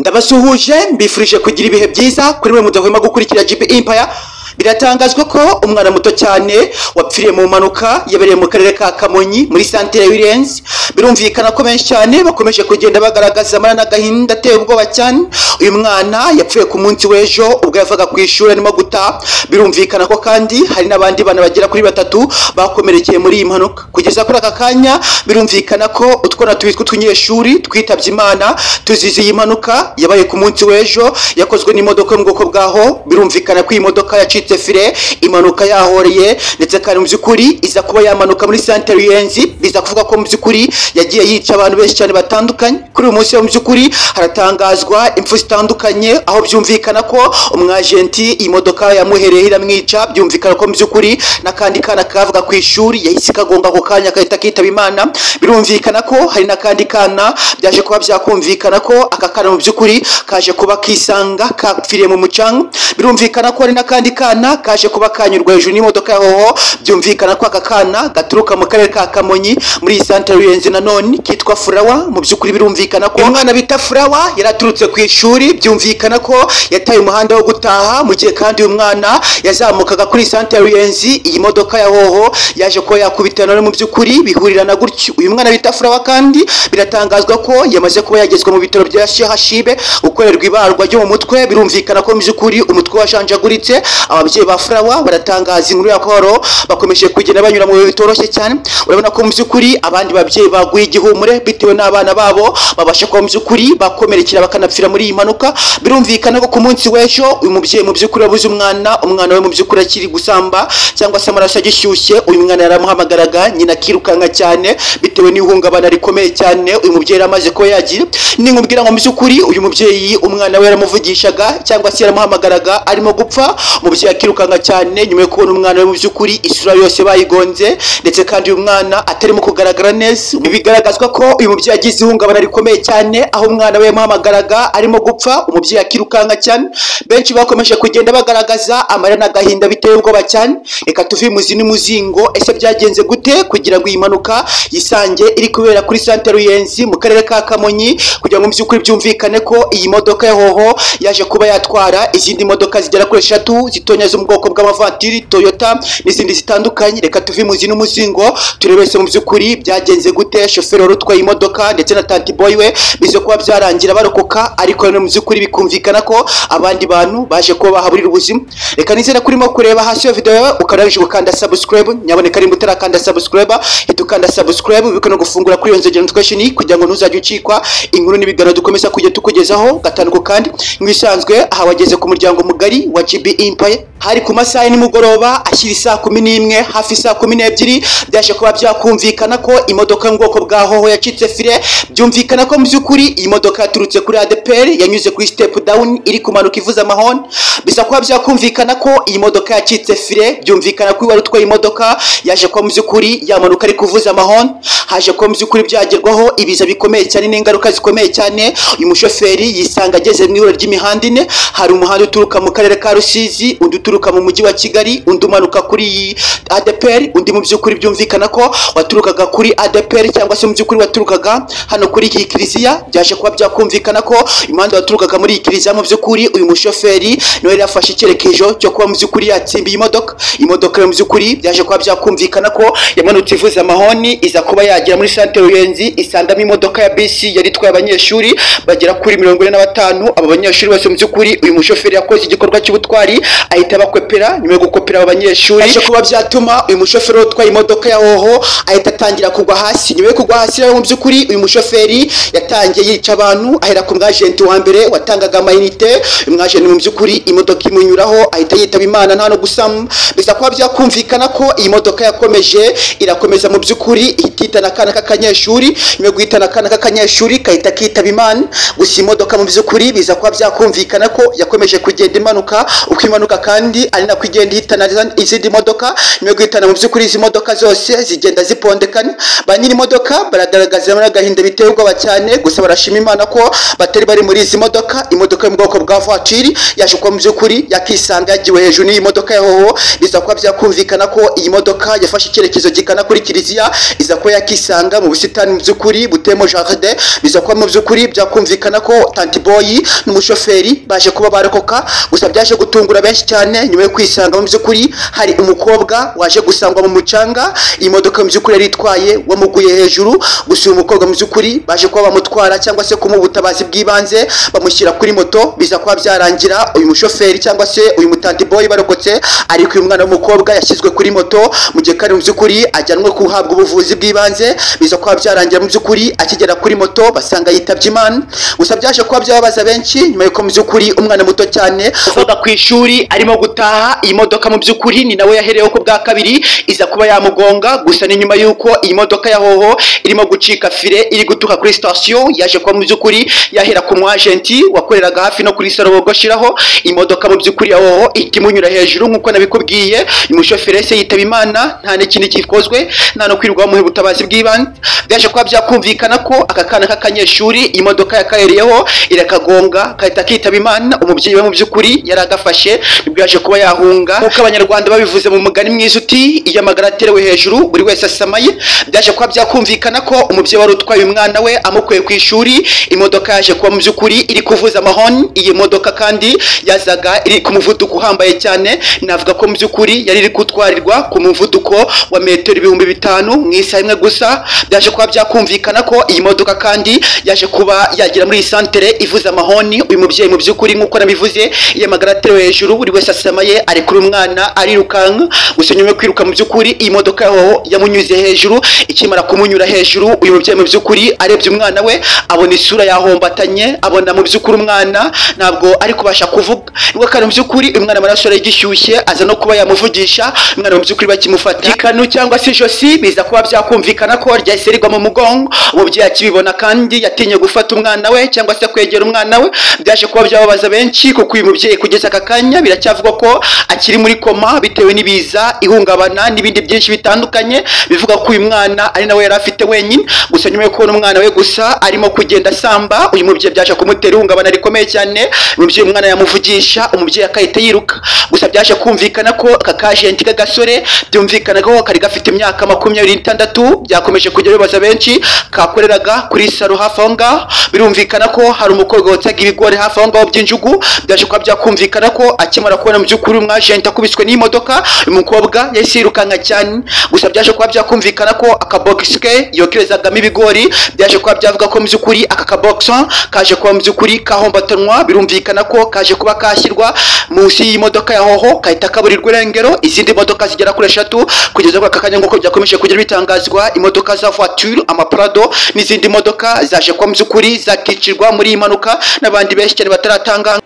ndabasuhuje mbifurije kugira ibihe byiza kuri mwe mudahwema gukurikira GB Empire. Biratangazwa ko umwana muto cyane wapfiriye mu mpanuka yabereye mu karere ka Kamonyi muri Centre Williams. Birumvikana ko benshi cyane bakomeje kugenda bagaragaza amara n'agahinda ateye ubwoba cyane. Uyu mwana yapfuye ku munsi w'ejo ubwo yavaga ku ishuri arimo gutaha. Birumvikana ko kandi hari n'abandi bana bagera kuri batatu bakomerekeye muri iyi mpanuka. Kugeza kuri aka kanya birumvikana ko utwana tubiri tw'utunyeshuri twitabye Imana tuzize iyi mpanuka yabaye ku munsi w'ejo yakozwe n'imodoka mu bwoko bwaho. Birumvikana ko iyi modoka yacitse fire imanuka yahoreye ndetse kandi mu byukuri iza kuba yamanuka muri Centre Williams. Biza kuvuga ko mu byukuri yagiye yica abantu benshi cyane batandukanye. Kuri uyu munsi mu byukuri haratangazwa impfu zitandukanye aho byumvikana ko umwagenti imodoka yamuhereye iramwica. Byumvikana ko mu byukuri nakandi kana kavuga ku ishuri yahise kagonga ako kanya kahita kitaba Imana. Birumvikana ko hari nakandi kana byaje kuba byakumvikana ko aka kana mu byukuri kaje kuba kisanga kapfiriye mu mucanga. Birumvikana ko hari nakandi kana kaje kuba kanyurwa hejuru n'imodoka yaho. Byumvikana ko aka kana gaturuka mu karere ka Kamonyi muri Centre Williams nanone kitwa Furawa. Mu byukuri birumvikana ko umwana bita Furawa yaraturutse ku ishuri. Byumvikana ko yataye umuhanda wo gutaha mu gihe kandi uyu mwana yazamukaga kuri Centre Williams. Iyi modoka yaho yaje ko yakubitana mu byukuri bihurirana gutyo. Uyu mwana bita Furawa kandi biratangazwa ko yamaze kuba yagezwe mu bitaro bya CHUB gukorerwa ibarwa ryo mu mutwe. Birumvikana ko mu byukuri umutwe washanjaguritse. Ababyeyi ba Furawa baratangaza inkuru ya koro bakomeje kugenda banyura mu bihe bitoroshye cyane. Urabona ko mu byukuri abandi babyeyi baguye igihumure bitewe n'abana babo babasha kuba mu byukuri bakomerekera bakanapfira muri iyi mpanuka. Birumvikana ko ku munsi w'ejo uyu mubyeyi mu byukuri abuze umwana we mu byukuri akiri gusamba cyangwa se amaraso agishyushye. Uyu mwana yaramuhamagaraga nyina akirukanka cyane bitewe n'ihungabana rikomeye cyane uyu mubyeyi amaze ko yagira. Ninkubwira ngo mu byukuri uyu mubyeyi umwana we yaramuvugishaga cyangwa se yaramuhamagaraga arimo gupfa. Umubyeyi akirukanka cyane nyuma yo kubona umwana we mu byukuri isura yose bayigonze ndetse kandi uyu mwana atarimo kugaragara neza. Bigaragazwa ko uyu mubyeyi agize ihungabana rikomeye cyane aho umwana we yamuhamagaraga arimo gupfa. Umubyeyi akirukanka cyane. Benshi bakomeje kugenda bagaragaza amarira n'agahinda biteye ubwoba cyane. Reka tuve muzi n'umuzingo ese byagenze gute kugira ngo iyi mpanuka yisange iri kubera kuri Centre Williams mu karere ka Kamonyi, kugira ngo mu byukuri byumvikane ko iyi modoka yahoho yaje kuba yatwara izindi modoka zigera kuri 3 zitonya zo mu bwoko bw'amavatiri Toyota n'izindi zitandukanye. Reka tuve muzi n'umuzingo turebese mu byukuri byagenze gute. Shoferi urutwaye imodoka ndetse na tanti boy we bizo kuba byarangira barokoka, ariko no mu byukuri bikumvikana ko abandi bantu baje kuba bahaburira ubuzima. Reka nizera kurimo kureba hasi ya video ukarangije gukanda subscribe. Nyaboneka rimwe utarakanda subscribe hitukanda subscribe bikano gufungura kuri iyo nzogera notification kugira ngo ntuzajye ucikwa inkuru n'ibigano dukomeza kujya tukugezaho gatanuko. Kandi nk'ibisanzwe aha wageze ku muryango mugari wa GB Empire. Hari ku masaha nimugoroba ashyira saa 11 hafi saa 12 byaje kuba byakumvikana ko imodoka mu bwoko bwaho yacitse fire. Byumvikana ko mu byukuri iyi modoka yaturutse kuri ADPR yanyuze kuri step down iri kumanuka ivuza amahoni. Bisa kuba byakumvikana ko iyi modoka yacitse fire. Byumvikana ko wari utwaye imodoka yaje kuba mu byukuri yamanuka ari kuvuza amahoni. Haje kuba mu byukuri byagerwaho ibiza bikomeye cyane n'ingaruka zikomeye cyane. Uyu mushoferi yisanga ageze mu ihuriro ry'imihanda ine. Hari umuhanda uturuka mu karere ka Rusizi, undi uturuka mu mujyi wa Kigali, undi umanuka kuri ADPR, undi mu byukuri byumvikana ko waturukaga kuri ADPR cyangwa se mu byukuri waturukaga hano kuri iki kiliziya. Byaje kuba byakumvikana ko imanda waturukaga muri iki kiliziya mu byukuri uyu mushoferi niwe yafashe icyerekezo cyo kuba mu byukuri yatsimbiye imodoka mu byukuri. Byaje kuba byakumvikana ko yamanutse ivuza amahoni iza kuba yagira muri Centre Williams isangamo imodoka ya bisi yari itwaye abanyeshuri bagera kuri 45. Aba banyeshuri bose mu byukuri uyu mushoferi yakoze igikorwa cy'ubutwari ahita bakwepera. Nyuma yo gukopera aba banyeshuri aje kuba byatuma uyu mushoferi utwaye imodoka yahoho ahita atangira kugwa hasi. Nyuma yo kugwa hasi mu byukuri uyu mushoferi yatangiye yica abantu ahera ku mwagenti wa mbere watangaga amayinite. Uyu mwagenti mu byukuri imodoka imunyuraho ahita yitaba Imana nta no gusama. Bisa kuba byakumvikana ko iyi modoka yakomeje irakomeza mu byukuri ihitana akana k'akanyeshuri. Nyuma yo guhitana akana k'akanyeshuri kahita kitaba Imana. Gusa imodoka mu byukuri biza kuba byakumvikana ko yakomeje kugenda imanuka. Uko imanuka kandi ari nako igenda ihitana izindi modoka. Nyuma yo guhitana mu byukuri izi modoka zose zigenda zipondekana. Ba nyiri imodoka baragaragaza n'agahinda biteye ubwoba cyane. Gusa barashima Imana ko batari bari muri izi modoka, imodoka yo mu bwoko bwa voiture yaje kuba mu by'ukuri yakisanga yagiwe hejuru n'iyi modoka ya hoho. Biza kuba byakumvikana ko iyi modoka yafashe icyerekezo gikana kuri kiliziya, iza kuba yakisanga mu busitani mu by'ukuri butemo jardin. Biza kuba mu by'ukuri byakumvikana ko Tantiboy n'umushoferi baje kuba barokoka, gusa byaje gutungura benshi cyane nyuma yo kwisanga mu by'ukuri hari umukobwa waje gusangwa mu mucanga. Iyi modoka mu by'ukuri yari itwaye wamuguye hejuru, gusa uyu mukobwa mu by'ukuri baje kuba bamutwara cyangwa se kumuha ubutabazi bw'ibanze bamushyira kuri moto. Biza kuba byarangira uyu mushoferi cyangwa se uyu Tantiboy barokotse, ariko uyu mwana w'umukobwa yashyizwe kuri moto mu gihe kari mu by'ukuri ajyanwe guhabwa ubuvuzi bw'ibanze. Biza kuba byarangira mu by'ukuri akigera kuri moto basanga yitabye Imana. Gusa byaje kuba byababaza benshi nyuma yuko mu by'ukuri umwana muto cyane uvuga ku ishuri arimo gutaha, iyi modoka mu by'ukuri ni nawe yahereyeho ko bwa kabiri iza kuba yamugonga. Gusa ni nyuma yuko iyi modoka ya hoho irimo gucika fire iri gutuka kuri station, yaje kuba mu by'ukuri yahera ku mwagenti wakoreraga hafi no kuri salo bogoshiraho. Imodoka mu by'ukuri ya hoho itimunyura hejuru nkuko nabikubwiye, umushoferi se yitaba Imana, nta n'ikindi kikozwe, nta no kwirirwa bamuha ubutabazi bw'ibanze. Byaje kuba byakumvikana ko aka kana k'akanyeshuri imodoka yakahereyeho irakagonga kahita kitaba Imana. Umubyeyi we mu by'ukuri yaragafashe, nibwo yaje kuba yahunga nkuko abanyarwanda babivuze mu mugani mwiza uti iyo amagara aterewe hejuru buri wese asamaye. Byaje kuba byakumvikana ko umubyeyi wari utwaye umwana we amukuye ku ishuri, imodoka yaje kuba mu by'ukuri iri kuvuza amahoni. Iyi modoka kandi yazaga iri ku muvuduko uhambaye cyane, navuga ko mu by'ukuri yari iri gutwarirwa ku muvuduko wa metero 5000 mu isaha imwe gusa. Byaje kuba byakumvikana ko iyi modoka kandi yaje kuba yagira muri santere ivuza amahoni. Uyu mubyeyi mu by'ukuri nkuko nabivuze iyo amagara aterewe hejuru buri wese asamaye, ari kuri umwana arirukanka. Gusa nyuma yo kwiruka mu by'ukuri iyi modoka yaho yamunyuze hejuru, ikimara kumunyura hejuru uyu mubyeyi mu by'ukuri arebye umwana we abona isura yahombatanye, abona mu by'ukuri umwana ntabwo ari kubasha kuvuga. Nubwo kandi mu by'ukuri umwana amaraso gishyushye aza no kuba yamuvugisha, umwana mu by'ukuri bakimufata ikanu cyangwa se ijosi. Biza kuba byakumvikana ko ryahise rigwa mu mugongo. Umubyeyi akibibona kandi yatinye gufata umwana we cyangwa se kwegera umwana we. Byaje kuba byababaza benshi kuko uyu mubyeyi kugeza aka kanya biracyavugwa ko akiri muri koma bitewe n'ibiza, ihungabana n'ibindi byinshi bitandukanye. Bivuga ko uyu mwana ari nawe yari afite wenyine. Gusa nyuma yo kubona umwana we gusa arimo kugenda samba, uyu mubyeyi byaje kumutera ihungabana rikomeye cyane. Umubyeyi umwana yamuvugisha, umubyeyi akahita yiruka. Gusa byaje kumvikana ko aka kajenti k'agasore byumvikana ko kari gafite imyaka 26, byakomeje kujya bibaza benshi. Kakoreraga kuri salo hafi aho ngaho, birumvikana ko hari umukobwa wotsaga ibigori hafi aho ngaho by'injugu. Byaje kuba byakumvikana ko akimara kubona mu by'ukuri umwagenti akubiswe n'imodoka, uyu mukobwa yahise yirukanka cyane. Gusa byaje kuba byakumvikana ko akabox ke yokerezagamo ibigori, byaje kuba byavuga ko mu by'ukuri aka kabox kaje kuba mu by'ukuri kahombatanwa. Birumvikana ko kaje kuba kashyirwa munsi y'imodoka ya hoho kahita kaburirwa irengero. Izindi modoka zigera kuri 3 kugeza kuri aka kanya nguko byakomeje kugira bitangazwa, imodoka za voiture, amaprado n'izindi modoka zaje kuba mu by'ukuri zakicirwa muri iyi mpanuka, n'abandi benshi cyane bataratanga